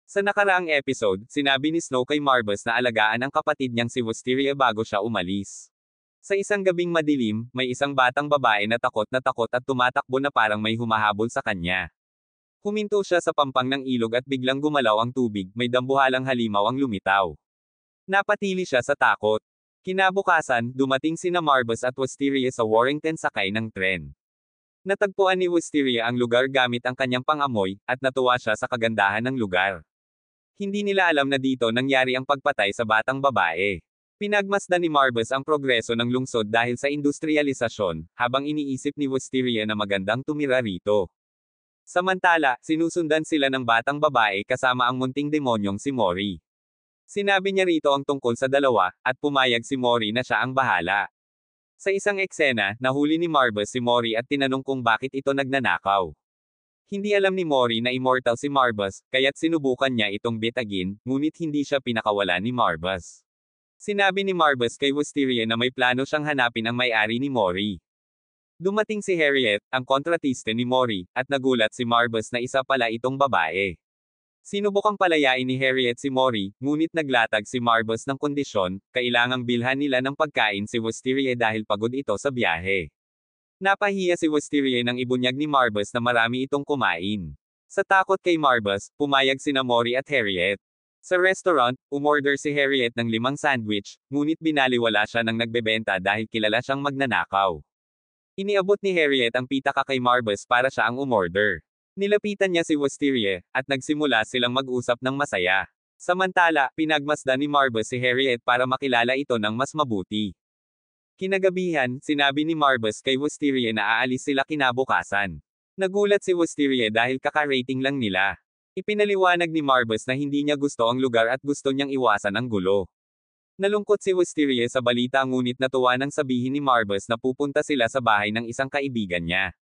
Sa nakaraang episode, sinabi ni Snow kay Marvus na alagaan ang kapatid niyang si Wisteria bago siya umalis. Sa isang gabing madilim, may isang batang babae na takot at tumatakbo na parang may humahabol sa kanya. Huminto siya sa pampang ng ilog at biglang gumalaw ang tubig, may dambuhalang halimaw ang lumitaw. Napatili siya sa takot. Kinabukasan, dumating sina Marvus at Wisteria sa Warrington sakay ng tren. Natagpuan ni Wisteria ang lugar gamit ang kanyang pangamoy, at natuwa siya sa kagandahan ng lugar. Hindi nila alam na dito nangyari ang pagpatay sa batang babae. Pinagmasdan ni Marvus ang progreso ng lungsod dahil sa industrialisasyon, habang iniisip ni Wisteria na magandang tumira rito. Samantala, sinusundan sila ng batang babae kasama ang munting demonyong si Mori. Sinabi niya rito ang tungkol sa dalawa, at pumayag si Mori na siya ang bahala. Sa isang eksena, nahuli ni Marvus si Mori at tinanong kung bakit ito nagnanakaw. Hindi alam ni Mori na immortal si Marvus, kaya't sinubukan niya itong bitagin, ngunit hindi siya pinakawalan ni Marvus. Sinabi ni Marvus kay Wisteria na may plano siyang hanapin ang may-ari ni Mori. Dumating si Harriet, ang kontratiste ni Mori, at nagulat si Marvus na isa pala itong babae. Sinubukang palayain ni Harriet si Mori, ngunit naglatag si Marvus ng kondisyon, kailangang bilhan nila ng pagkain si Wisteria dahil pagod ito sa biyahe. Napahiya si Wisteria nang ibunyag ni Marvus na marami itong kumain. Sa takot kay Marvus, pumayag sina Mori at Harriet. Sa restaurant, umorder si Harriet ng 5 sandwich, ngunit binaliwala siya ng nagbebenta dahil kilala siyang magnanakaw. Iniabot ni Harriet ang pitaka kay Marvus para siya ang umorder. Nilapitan niya si Wisteria, at nagsimula silang mag-usap ng masaya. Samantala, pinagmasdan ni Marvus si Harriet para makilala ito ng mas mabuti. Kinagabihan, sinabi ni Marvus kay Wisteria na aalis sila kinabukasan. Nagulat si Wisteria dahil kaka-rating lang nila. Ipinaliwanag ni Marvus na hindi niya gusto ang lugar at gusto niyang iwasan ang gulo. Nalungkot si Wisteria sa balita ngunit natuwa nang sabihin ni Marvus na pupunta sila sa bahay ng isang kaibigan niya.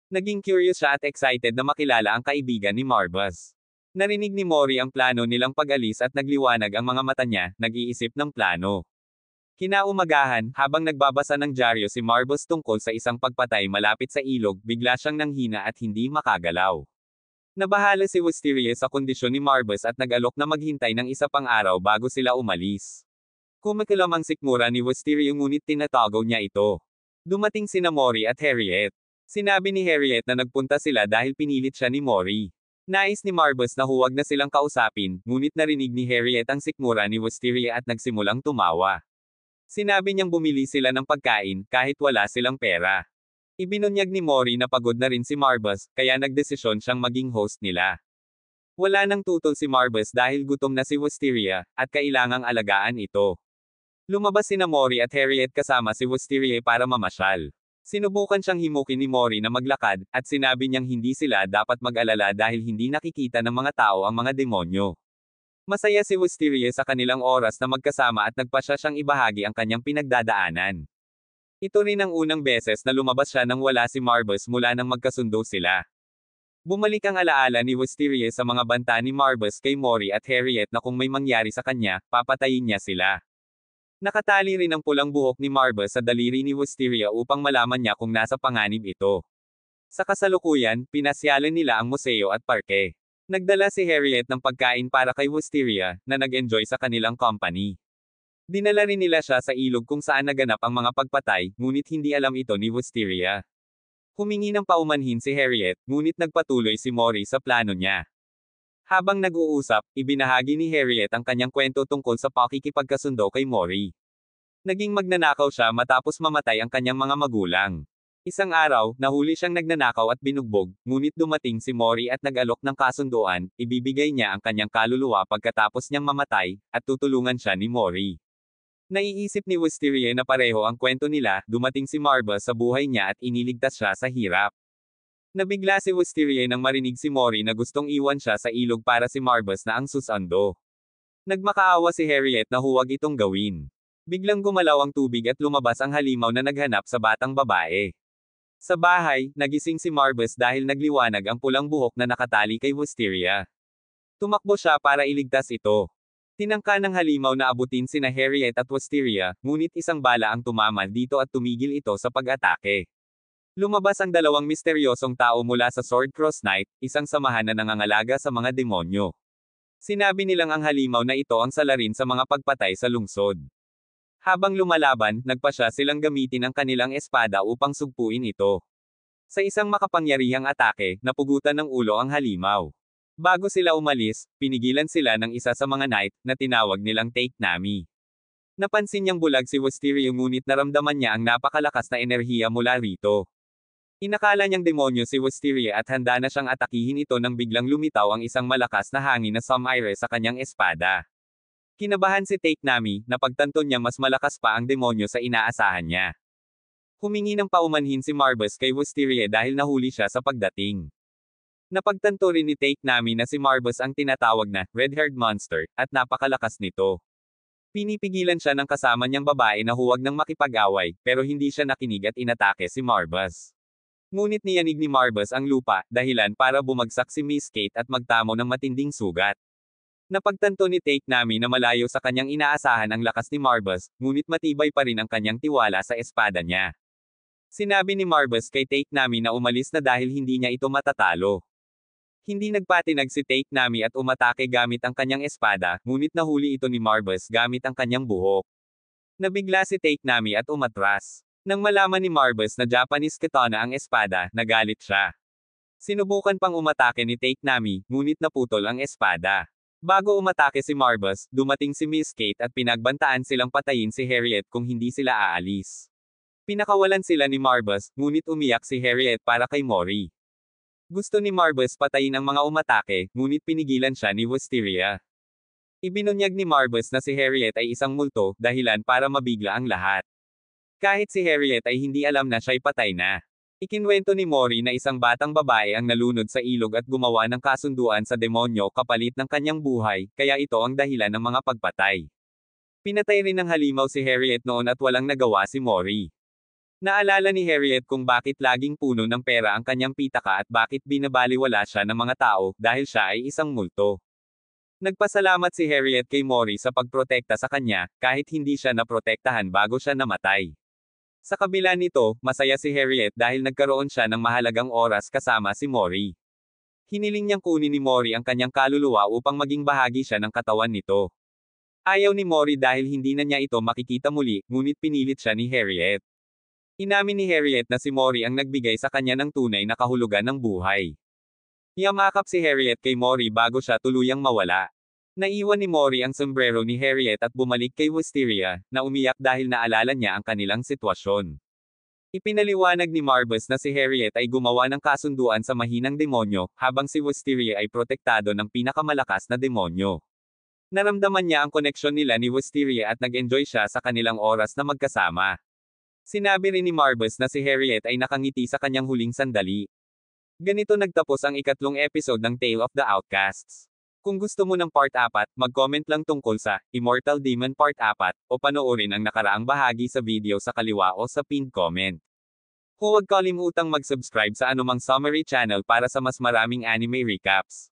Naging curious siya at excited na makilala ang kaibigan ni Marvus. Narinig ni Mori ang plano nilang pag-alis at nagliwanag ang mga mata niya, nag-iisip ng plano. Kinaumagahan, habang nagbabasa ng dyaryo si Marvus tungkol sa isang pagpatay malapit sa ilog, bigla siyang nanghina at hindi makagalaw. Nabahala si Wisteria sa kondisyon ni Marvus at nag-alok na maghintay ng isa pang araw bago sila umalis. Kumikilam ang sikmura ni Wisteria ngunit tinatago niya ito. Dumating sina Mori at Harriet. Sinabi ni Harriet na nagpunta sila dahil pinilit siya ni Mori. Nais ni Marvus na huwag na silang kausapin, ngunit narinig ni Harriet ang sikmura ni Wisteria at nagsimulang tumawa. Sinabi niyang bumili sila ng pagkain, kahit wala silang pera. Ibinunyag ni Mori na pagod na rin si Marvus, kaya nagdesisyon siyang maging host nila. Wala nang tutol si Marvus dahil gutom na si Wisteria, at kailangang alagaan ito. Lumabas sina Mori at Harriet kasama si Wisteria para mamasyal. Sinubukan siyang himukin ni Mori na maglakad, at sinabi niyang hindi sila dapat mag-alala dahil hindi nakikita ng mga tao ang mga demonyo. Masaya si Wisteria sa kanilang oras na magkasama at nagpasya siyang ibahagi ang kanyang pinagdadaanan. Ito rin ang unang beses na lumabas siya nang wala si Marvus mula nang magkasundo sila. Bumalik ang alaala ni Wisteria sa mga banta ni Marvus kay Mori at Harriet na kung may mangyari sa kanya, papatayin niya sila. Nakatali rin ang pulang buhok ni Marvus sa daliri ni Wisteria upang malaman niya kung nasa panganib ito. Sa kasalukuyan, pinasyalan nila ang museo at parke. Nagdala si Harriet ng pagkain para kay Wisteria, na nag-enjoy sa kanilang company. Dinala rin nila siya sa ilog kung saan naganap ang mga pagpatay, ngunit hindi alam ito ni Wisteria. Humingi ng paumanhin si Harriet, ngunit nagpatuloy si Mori sa plano niya. Habang nag-uusap, ibinahagi ni Harriet ang kanyang kwento tungkol sa pakikipagkasundo kay Mori. Naging magnanakaw siya matapos mamatay ang kanyang mga magulang. Isang araw, nahuli siyang nagnanakaw at binugbog, ngunit dumating si Mori at nag-alok ng kasunduan, ibibigay niya ang kanyang kaluluwa pagkatapos niyang mamatay, at tutulungan siya ni Mori. Naiisip ni Wisteria na pareho ang kwento nila, dumating si Marvus sa buhay niya at iniligtas siya sa hirap. Nabigla si Wisteria nang marinig si Mori na gustong iwan siya sa ilog para si Marvus na ang susando. Nagmakaawa si Harriet na huwag itong gawin. Biglang gumalaw ang tubig at lumabas ang halimaw na naghanap sa batang babae. Sa bahay, nagising si Marvus dahil nagliwanag ang pulang buhok na nakatali kay Wisteria. Tumakbo siya para iligtas ito. Tinangka ng halimaw na abutin sina Harriet at Wisteria, ngunit isang bala ang tumama dito at tumigil ito sa pag-atake. Lumabas ang dalawang misteryosong tao mula sa Sword Cross Knight, isang samahan na nangangalaga sa mga demonyo. Sinabi nilang ang halimaw na ito ang salarin sa mga pagpatay sa lungsod. Habang lumalaban, nagpasya silang gamitin ang kanilang espada upang sugpuin ito. Sa isang makapangyarihang atake, napugutan ng ulo ang halimaw. Bago sila umalis, pinigilan sila ng isa sa mga knight, na tinawag nilang Take Nami. Napansin niyang bulag si Wisteria ngunit naramdaman niya ang napakalakas na enerhiya mula rito. Inakala niyang demonyo si Wisteria at handa na siyang atakihin ito nang biglang lumitaw ang isang malakas na hangin na sumire sa kanyang espada. Kinabahan si Take Nami, napagtanto niya mas malakas pa ang demonyo sa inaasahan niya. Humingi ng paumanhin si Marbus kay Wisteria dahil nahuli siya sa pagdating. Napagtanto rin ni Take Nami na si Marbus ang tinatawag na red-haired monster, at napakalakas nito. Pinipigilan siya ng kasama niyang babae na huwag nang makipag-away, pero hindi siya nakinig at inatake si Marbus. Ngunit niyanig ni Marbus ang lupa, dahilan para bumagsak si Miss Kate at magtamo ng matinding sugat. Napagtanto ni Take Nami na malayo sa kanyang inaasahan ang lakas ni Marbus, ngunit matibay pa rin ang kanyang tiwala sa espada niya. Sinabi ni Marbus kay Take Nami na umalis na dahil hindi niya ito matatalo. Hindi nagpatinag si Take Nami at umatake gamit ang kanyang espada, ngunit nahuli ito ni Marbus gamit ang kanyang buhok. Nabigla si Take Nami at umatras. Nang malaman ni Marbus na Japanese katana ang espada, nagalit siya. Sinubukan pang umatake ni Take Nami, ngunit naputol ang espada. Bago umatake si Marbus, dumating si Miss Kate at pinagbantaan silang patayin si Harriet kung hindi sila aalis. Pinakawalan sila ni Marbus, ngunit umiyak si Harriet para kay Mori. Gusto ni Marbus patayin ang mga umatake, ngunit pinigilan siya ni Wisteria. Ibinunyag ni Marbus na si Harriet ay isang multo, dahilan para mabigla ang lahat. Kahit si Harriet ay hindi alam na siya'y patay na. Ikinwento ni Mori na isang batang babae ang nalunod sa ilog at gumawa ng kasunduan sa demonyo kapalit ng kanyang buhay, kaya ito ang dahilan ng mga pagpatay. Pinatay rin ng halimaw si Harriet noon at walang nagawa si Mori. Naalala ni Harriet kung bakit laging puno ng pera ang kanyang pitaka at bakit binabaliwala siya ng mga tao, dahil siya ay isang multo. Nagpasalamat si Harriet kay Mori sa pagprotekta sa kanya, kahit hindi siya naprotektahan bago siya namatay. Sa kabila nito, masaya si Harriet dahil nagkaroon siya ng mahalagang oras kasama si Mori. Hiniling niyang kunin ni Mori ang kanyang kaluluwa upang maging bahagi siya ng katawan nito. Ayaw ni Mori dahil hindi na niya ito makikita muli, ngunit pinilit siya ni Harriet. Inamin ni Harriet na si Mori ang nagbigay sa kanya ng tunay na kahulugan ng buhay. Yamakap si Harriet kay Mori bago siya tuluyang mawala. Naiwan ni Mori ang sombrero ni Harriet at bumalik kay Wisteria, na umiyak dahil naalala niya ang kanilang sitwasyon. Ipinaliwanag ni Marbus na si Harriet ay gumawa ng kasunduan sa mahinang demonyo, habang si Wisteria ay protektado ng pinakamalakas na demonyo. Naramdaman niya ang koneksyon nila ni Wisteria at nag-enjoy siya sa kanilang oras na magkasama. Sinabi rin ni Marbus na si Harriet ay nakangiti sa kanyang huling sandali. Ganito nagtapos ang ikatlong episode ng Tale of the Outcasts. Kung gusto mo ng part 4, mag-comment lang tungkol sa Immortal Demon Part 4, o panoorin ang nakaraang bahagi sa video sa kaliwa o sa pinned comment. Huwag kalimutang mag-subscribe sa anumang summary channel para sa mas maraming anime recaps.